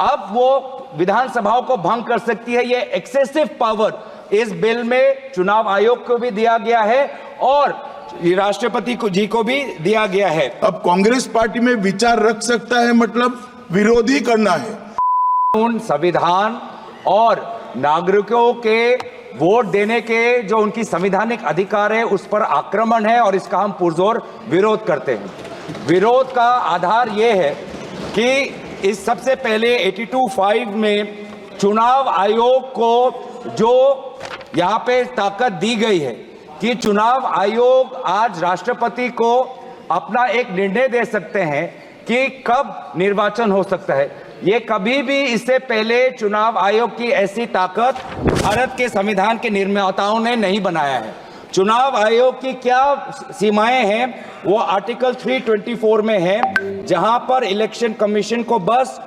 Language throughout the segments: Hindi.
अब वो विधानसभाओं को भंग कर सकती है। ये एक्सेसिव पावर इस बिल में चुनाव आयोग को भी दिया गया है और राष्ट्रपति जी को भी दिया गया है। अब कांग्रेस पार्टी में विचार रख सकता है, मतलब विरोधी करना है। संविधान और नागरिकों के वोट देने के जो उनकी संवैधानिक अधिकार है उस पर आक्रमण है और इसका हम पुरजोर विरोध करते हैं। विरोध का आधार यह है कि इस सबसे पहले 82(5) में चुनाव आयोग को जो यहाँ पे ताकत दी गई है कि चुनाव आयोग आज राष्ट्रपति को अपना एक निर्णय दे सकते हैं कि कब निर्वाचन हो सकता है। ये कभी भी इससे पहले चुनाव आयोग की ऐसी ताकत भारत के संविधान के निर्माताओं ने नहीं बनाया है। चुनाव आयोग की क्या सीमाएं हैं वो आर्टिकल 324 में है, जहां पर इलेक्शन कमीशन को बस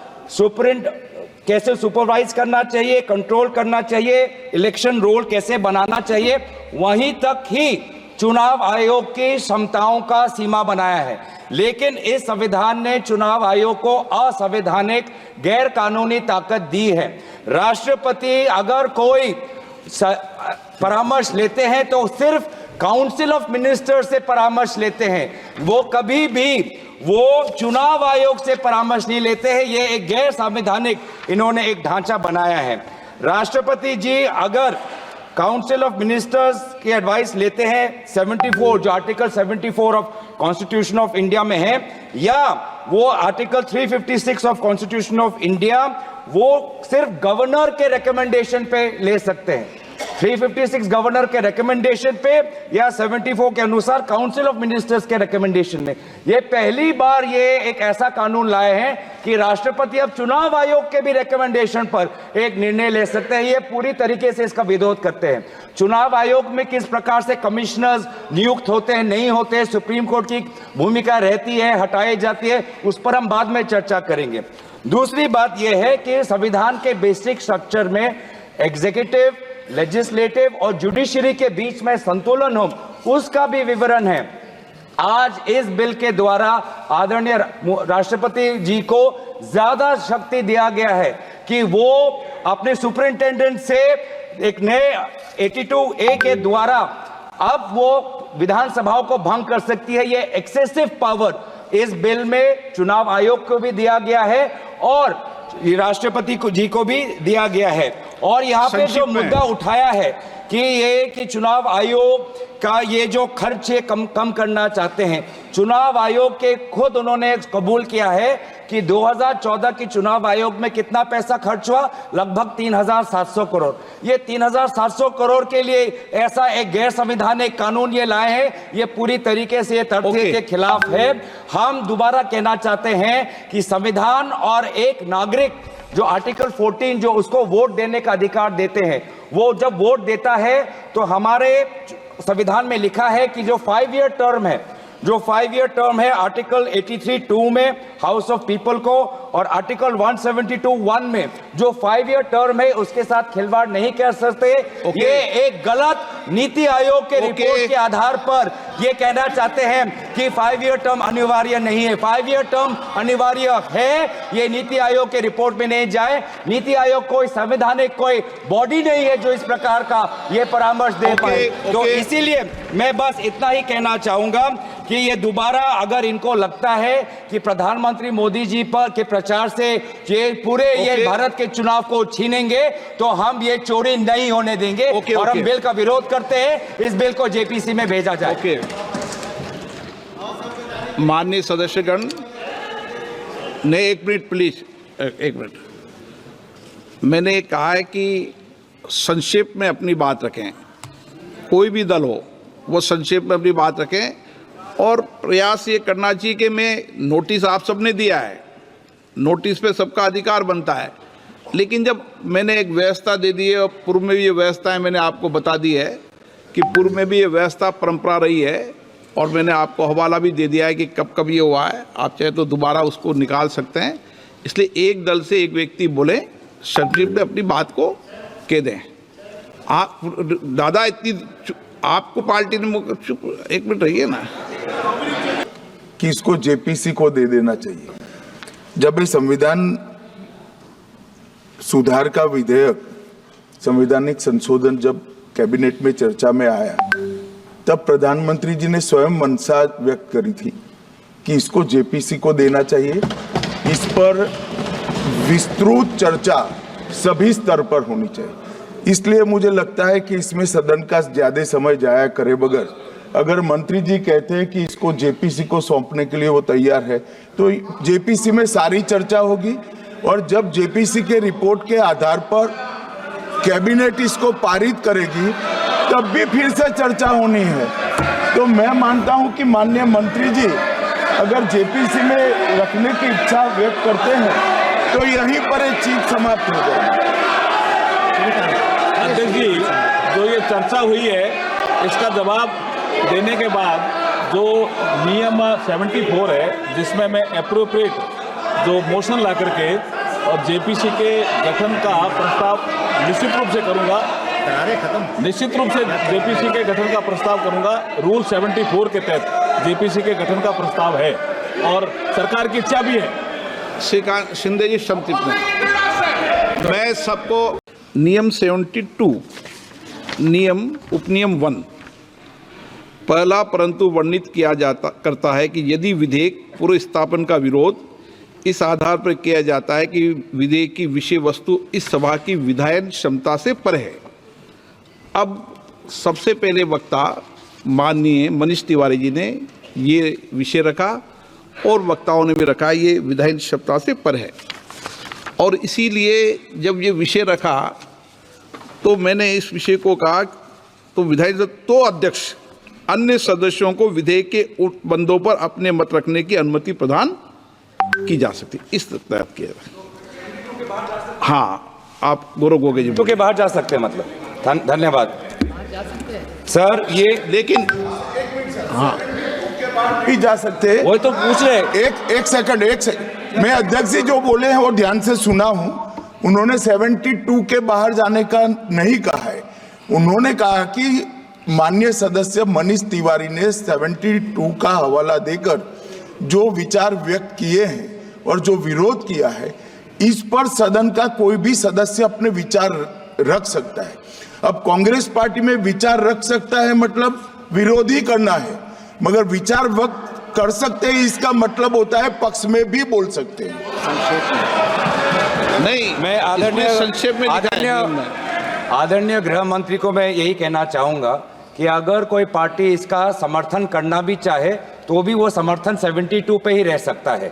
कैसे सुपरवाइज करना चाहिए, कंट्रोल करना चाहिए, इलेक्शन रोल कैसे बनाना चाहिए, वहीं तक ही चुनाव आयोग की क्षमताओं का सीमा बनाया है। लेकिन इस संविधान ने चुनाव आयोग को असंवैधानिक गैर कानूनी ताकत दी है। राष्ट्रपति अगर कोई परामर्श लेते हैं तो सिर्फ काउंसिल ऑफ मिनिस्टर से परामर्श लेते हैं, वो कभी भी वो चुनाव आयोग से परामर्श नहीं लेते हैं। ये एक गैर संवैधानिक इन्होंने एक ढांचा बनाया है। राष्ट्रपति जी अगर काउंसिल ऑफ मिनिस्टर्स की एडवाइस लेते हैं 74 जो article 74 of constitution of India में है, या वो article 356 of constitution of India, वो सिर्फ गवर्नर के रिकमेंडेशन पे ले सकते हैं। 356 गवर्नर के रिकमेंडेशन पे या 74 के अनुसार काउंसिल ऑफ मिनिस्टर्स के रिकमेंडेशन में। ये पहली बार ये एक ऐसा कानून लाए हैं कि राष्ट्रपति अब चुनाव आयोग के भी रिकमेंडेशन पर एक निर्णय ले सकते हैं। ये पूरी तरीके से इसका विरोध करते हैं। चुनाव आयोग में किस प्रकार से कमिश्नर्स नियुक्त होते हैं, नहीं होते, सुप्रीम कोर्ट की भूमिका रहती है, हटाई जाती है, उस पर हम बाद में चर्चा करेंगे। दूसरी बात यह है कि संविधान के बेसिक स्ट्रक्चर में एग्जीक्यूटिव, लेजिस्लेटिव और जुडिशरी के बीच में संतुलन हो, उसका भी विवरण है। आज इस बिल के द्वारा आदरणीय राष्ट्रपति जी को ज्यादा शक्ति दिया गया है कि वो अपने सुपरिंटेंडेंट से एक नए 82A के द्वारा अब वो विधानसभाओं को भंग कर सकती है। ये एक्सेसिव पावर इस बिल में चुनाव आयोग को भी दिया गया है और राष्ट्रपति जी को भी दिया गया है। और यहाँ पे जो मुद्दा उठाया है कि चुनाव आयोग का ये जो खर्च है कम करना चाहते हैं, चुनाव आयोग के खुद उन्होंने कबूल किया है कि 2014 की चुनाव आयोग में कितना पैसा खर्च हुआ, लगभग 3700 करोड़। ये 3700 करोड़ के लिए ऐसा एक गैर संवैधानिक कानून ये लाए हैं, ये पूरी तरीके से तथ्य के खिलाफ है। हम दोबारा कहना चाहते हैं कि संविधान और एक नागरिक जो आर्टिकल 14 जो उसको वोट देने का अधिकार देते हैं, वो जब वोट देता है तो हमारे संविधान में लिखा है कि जो 5 ईयर टर्म है, जो 5 ईयर टर्म है आर्टिकल 83(2) में हाउस ऑफ पीपल को और आर्टिकल 172(1) में जो 5 ईयर टर्म है उसके साथ खिलवाड़ नहीं कर सकते। ये एक गलत नीति आयोग के रिपोर्ट के आधार पर ये कहना चाहते हैं कि 5 ईयर टर्म अनिवार्य नहीं है। 5 ईयर टर्म अनिवार्य है, ये नीति आयोग के रिपोर्ट में नहीं जाए। नीति आयोग कोई संवैधानिक कोई बॉडी नहीं है जो इस प्रकार का ये परामर्श दे पाए। तो इसीलिए मैं बस इतना ही कहना चाहूंगा कि ये दोबारा अगर इनको लगता है कि प्रधानमंत्री मोदी जी पर के प्रचार से ये पूरे ये भारत के चुनाव को छीनेंगे, तो हम ये चोरी नहीं होने देंगे और हम बिल का विरोध करते हैं। इस बिल को जेपीसी में भेजा जाए। माननीय सदस्यगण ने 1 मिनट प्लीज, 1 मिनट। मैंने कहा है कि संक्षेप में अपनी बात रखें, कोई भी दल हो वो संक्षेप में अपनी बात रखें और प्रयास ये करना चाहिए कि मैं नोटिस आप सबने दिया है, नोटिस पे सबका अधिकार बनता है, लेकिन जब मैंने एक व्यवस्था दे दी है और पूर्व में भी ये व्यवस्था है, मैंने आपको बता दी है कि पूर्व में भी ये व्यवस्था परंपरा रही है और मैंने आपको हवाला भी दे दिया है कि कब कब ये हुआ है, आप चाहे तो दोबारा उसको निकाल सकते हैं। इसलिए एक दल से एक व्यक्ति बोले, संक्षिप्त में अपनी बात को कह दें। आप दादा इतनी आपको पार्टी ने चुप 1 मिनट रहिए ना, कि इसको जेपीसी को दे देना चाहिए। जब ये संविधान सुधार का विधेयक संवैधानिक संशोधन जब कैबिनेट में चर्चा में आया तब प्रधानमंत्री जी ने स्वयं मंशा व्यक्त करी थी कि इसको जेपीसी को देना चाहिए। इस पर विस्तृत चर्चा सभी स्तर पर होनी चाहिए। इसलिए मुझे लगता है कि इसमें सदन का ज्यादा समय जाया करे बगैर अगर मंत्री जी कहते हैं कि इसको जेपीसी को सौंपने के लिए वो तैयार है तो जेपीसी में सारी चर्चा होगी और जब जेपीसी के रिपोर्ट के आधार पर कैबिनेट इसको पारित करेगी तब भी फिर से चर्चा होनी है। तो मैं मानता हूं कि माननीय मंत्री जी अगर जेपीसी में रखने की इच्छा व्यक्त करते हैं तो यहीं पर एक चीज समाप्त हो जाएगी। अध्यक्ष जी, जो ये चर्चा हुई है इसका जवाब देने के बाद जो नियम 74 है जिसमें मैं एप्रोप्रिएट जो मोशन ला करके और जेपीसी के गठन का प्रस्ताव निश्चित रूप से करूंगा, निश्चित रूप से जेपीसी के गठन का प्रस्ताव करूंगा। रूल 74 के तहत जेपीसी के गठन का प्रस्ताव है और सरकार की इच्छा भी है। श्रीकांत शिंदे जी संतृप्त नहीं। मैं सबको नियम 72 नियम उपनियम 1 पहला परंतु वर्णित किया जाता करता है कि यदि विधेयक पूर्व स्थापन का विरोध इस आधार पर किया जाता है कि विधेयक की विषय वस्तु इस सभा की विधायन क्षमता से परे है। अब सबसे पहले वक्ता माननीय मनीष तिवारी जी ने ये विषय रखा और वक्ताओं ने भी रखा ये विधायन क्षमता से परे है और इसीलिए जब ये विषय रखा तो मैंने इस विषय को कहा तो विधायन तो अध्यक्ष अन्य सदस्यों को विधेयक के बंदों पर अपने मत रखने की अनुमति प्रदान की जा सकती इस तहत किया। हाँ, आप गौरव गोगे जी तो के बाहर जा सकते हैं मतलब। धन्यवाद सर। ये लेकिन हाँ भी जा सकते हैं। वही तो पूछ रहे। एक सेकंड मैं अध्यक्ष जी जो बोले हैं वो ध्यान से सुना हूं। उन्होंने 72 के बाहर जाने का नहीं कहा है। उन्होंने कहा कि माननीय सदस्य मनीष तिवारी ने 72 का हवाला देकर जो विचार व्यक्त किए हैं और जो विरोध किया है इस पर सदन का कोई भी सदस्य अपने विचार रख सकता है। अब कांग्रेस पार्टी में विचार रख सकता है मतलब विरोध ही करना है, मगर विचार व्यक्त कर सकते हैं इसका मतलब होता है पक्ष में भी बोल सकते हैं। नहीं, मैं आदरणीय गृह मंत्री को मैं यही कहना चाहूंगा कि अगर कोई पार्टी इसका समर्थन करना भी चाहे तो भी वो समर्थन 72 पे ही रह सकता है।